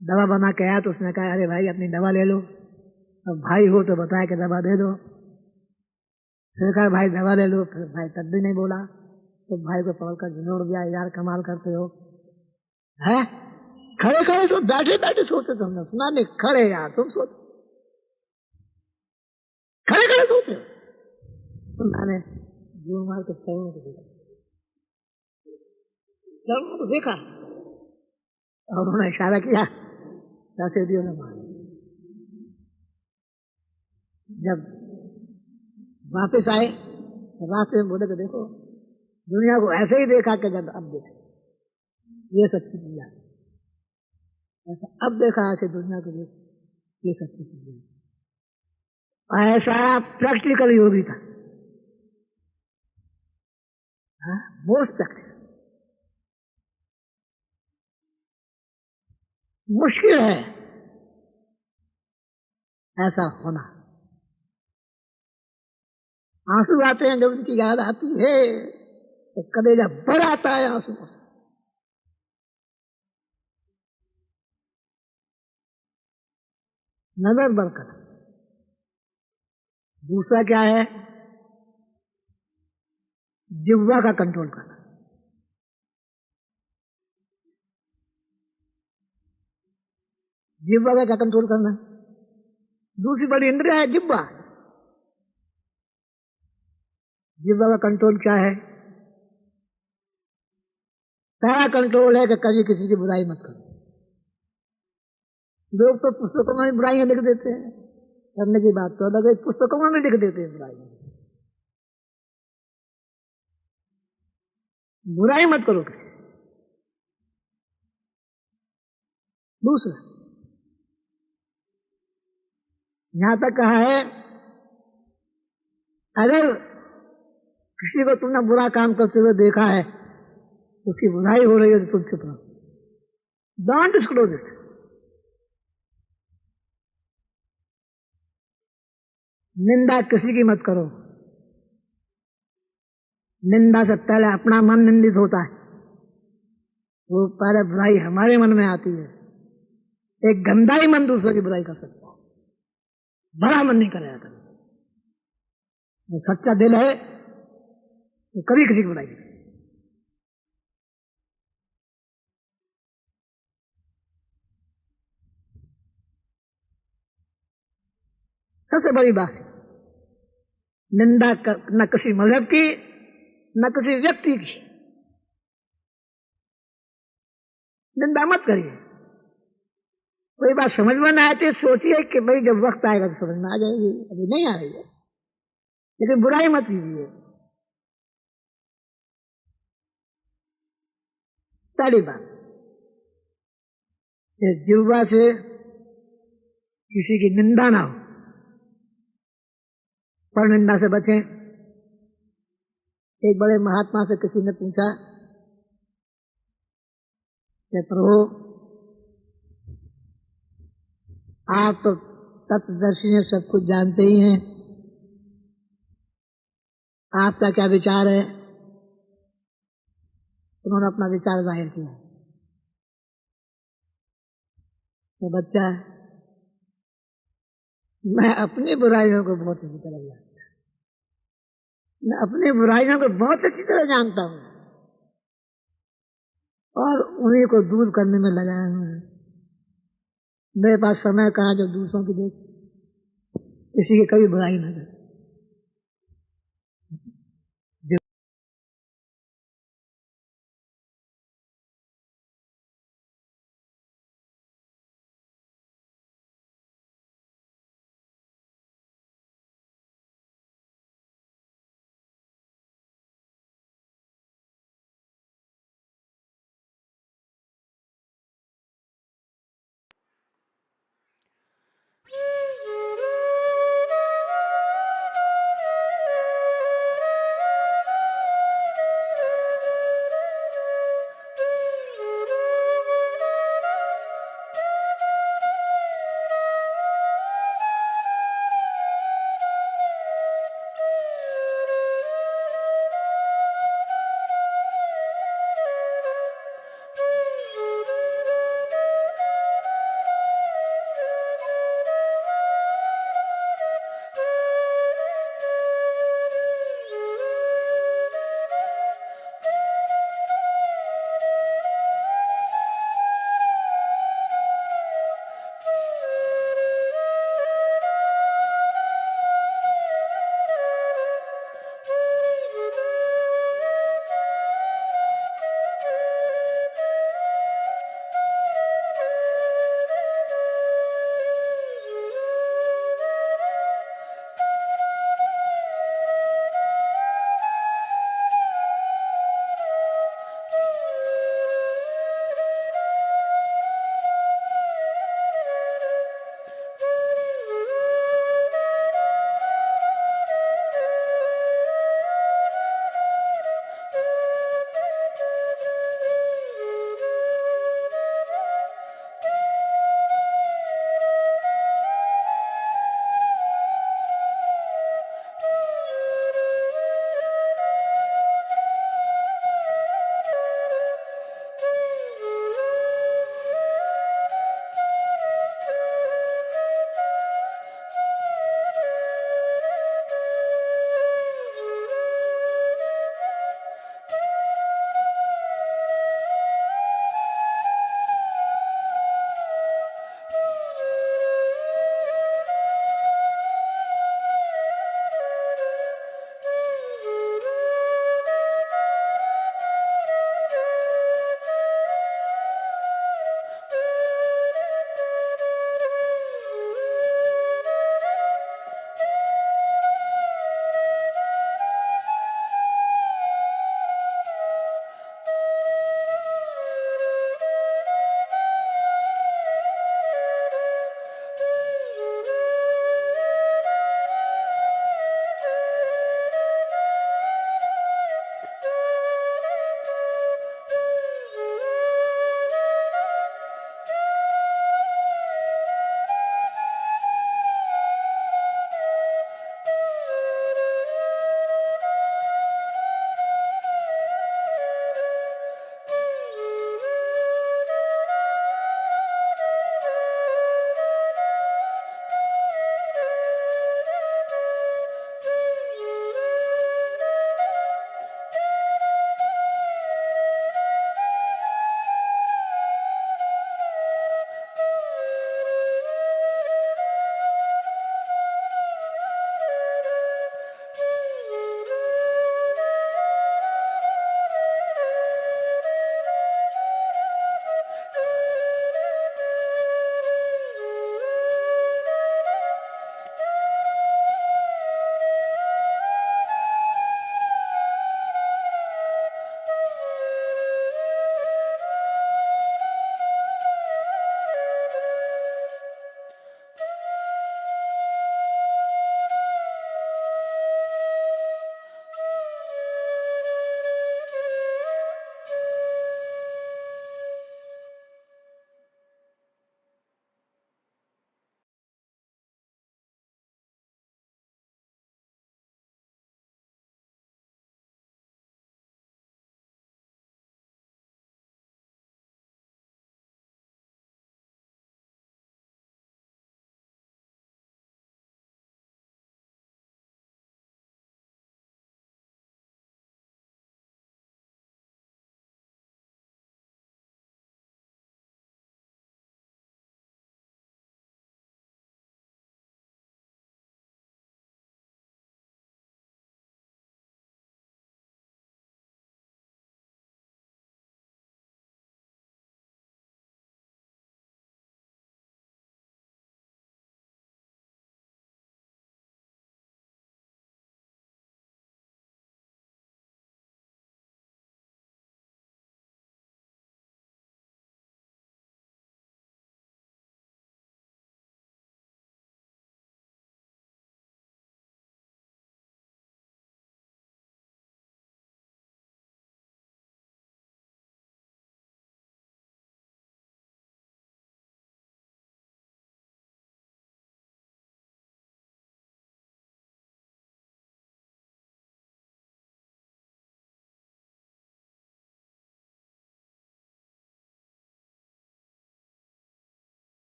दवा बना के आया तो उसने कहा, अरे भाई अपनी दवा ले लो, अब भाई हो तो बताया कि दवा दे दो। फिर कहा भाई दवा ले लो, फिर भाई तब भी नहीं बोला, तो भाई को पकड़कर झिनोड़ दिया, यार कमाल करते हो है, खड़े खड़े तो बैठे बैठे सोते तुमने सुना नहीं, खड़े यार तुम सोते, खड़े खड़े सोते हो। मैंने जोर मार के चरणों को देखा, चरणों को देखा और उन्होंने इशारा किया, चाचेदियों ने मारा। जब वापस आए तो रास्ते में बोले कि देखो दुनिया को ऐसे ही देखा कि जब अब देखा, ये सच्ची दुनिया, ऐसा अब देखा ऐसे दुनिया को देख, ये सच्ची दुनिया। ऐसा प्रैक्टिकल योगी था, मोस्ट प्रैक्टिकल। मुश्किल है ऐसा होना। आंसू आते हैं जब उनकी याद आती है तो कलेजा भर आता है आंसू। नजर बरकरार। दूसरा क्या है, जिह्वा का कंट्रोल करना। जिह्वा का क्या कंट्रोल करना, दूसरी बड़ी इंद्रिया है जिह्वा। जिह्वा का कंट्रोल क्या है, पहला कंट्रोल है कि कभी किसी की बुराई मत करो। लोग तो पुस्तकों में बुराइयां लिख देते हैं, करने की बात तो अलग है, पुस्तकों में लिख देते हैं बुराइयां। बुराई मत करो किसी। दूसरा यहां तक कहा है, अगर किसी को तुमने बुरा काम करते हुए देखा है, उसकी बुराई हो रही है तो तुम चुप रहो, डोंट डिस्क्लोज इट। निंदा किसी की मत करो। निंदा से पहले अपना मन निंदित होता है, वो पहले बुराई हमारे मन में आती है। एक गंदा ही मन दूसरे की बुराई कर सकता है, बड़ा मन नहीं करेगा कभी। वो सच्चा दिल है तो कभी किसी की बुराई नहीं। सबसे बड़ी बात, निंदा न किसी मजहब की न किसी व्यक्ति की निंदा मत करिए। कोई बात समझ में ना आए तो सोचिए कि भाई जब वक्त आएगा तो समझ में आ जाएगी, अभी नहीं आ रही है। लेकिन बुराई मत कीजिए। पहली बात, जिह्वा से किसी की निंदा ना हो, पर निंदा से बचें। एक बड़े महात्मा से किसी ने पूछा कि प्रभु आप तो तत्वदर्शी हैं, सब कुछ जानते ही हैं, आपका क्या विचार है? उन्होंने अपना विचार जाहिर किया। तो बच्चा, मैं अपनी बुराइयों को बहुत अच्छी तरह जानता हूं, मैं अपनी बुराइयों को बहुत अच्छी तरह जानता हूं और उन्हीं को दूर करने में लगाया हुआ है। मेरे पास समय कहाँ जो दूसरों की देख, किसी की कभी बुराई न करे।